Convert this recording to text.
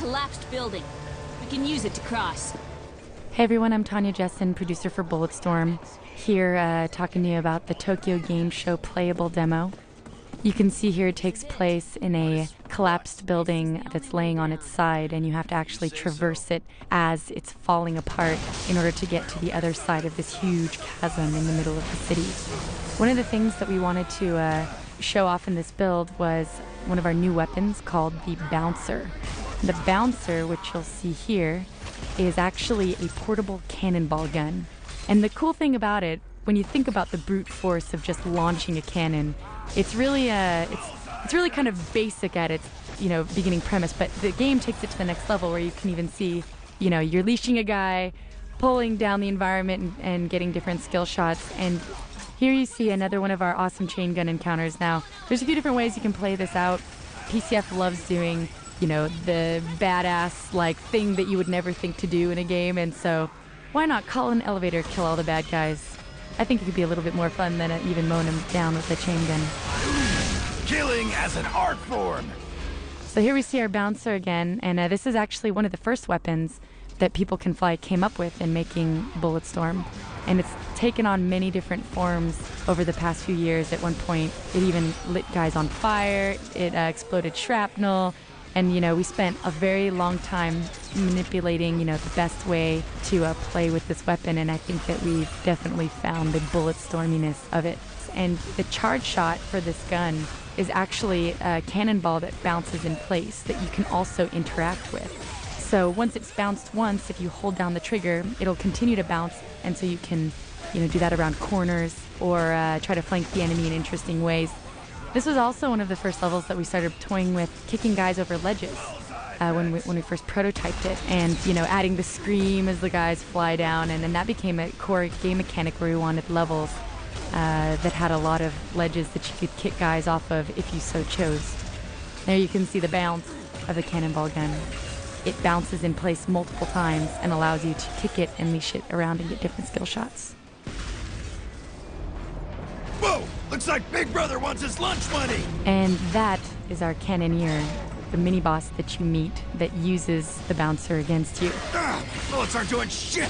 collapsed building. We can use it to cross. Hey everyone, I'm Tanya Jessen, producer for Bulletstorm, here talking to you about the Tokyo Game Show playable demo. You can see here it takes place in a collapsed building that's laying on its side, and you have to actually traverse it as it's falling apart in order to get to the other side of this huge chasm in the middle of the city. One of the things that we wanted to show off in this build was one of our new weapons called the Bouncer. The Bouncer, which you'll see here, is actually a portable cannonball gun. And the cool thing about it, when you think about the brute force of just launching a cannon, it's really kind of basic at its beginning premise, but the game takes it to the next level where you can even see you're leashing a guy, pulling down the environment and getting different skill shots. And here you see another one of our awesome chain gun encounters. Now there's a few different ways you can play this out. PCF loves doing the badass like thing that you would never think to do in a game, and so why not call an elevator, kill all the bad guys? I think it could be a little bit more fun than even mowing them down with a chain gun. Killing as an art form. So here we see our Bouncer again, and this is actually one of the first weapons that People Can Fly came up with in making Bulletstorm. And it's taken on many different forms over the past few years. At one point, it even lit guys on fire, it exploded shrapnel, and we spent a very long time manipulating the best way to play with this weapon, and I think that we've definitely found the bullet storminess of it. And the charge shot for this gun is actually a cannonball that bounces in place that you can also interact with. So once it's bounced once, if you hold down the trigger, it'll continue to bounce, and so you can do that around corners or try to flank the enemy in interesting ways. This was also one of the first levels that we started toying with kicking guys over ledges when we first prototyped it, and adding the scream as the guys fly down, and then that became a core game mechanic where we wanted levels that had a lot of ledges that you could kick guys off of if you so chose. There you can see the bounce of the cannonball gun. It bounces in place multiple times and allows you to kick it and leash it around and get different skill shots. Whoa! Looks like Big Brother wants his lunch money! And that is our Cannoneer, the mini-boss that you meet that uses the Bouncer against you. Bullets aren't doing shit!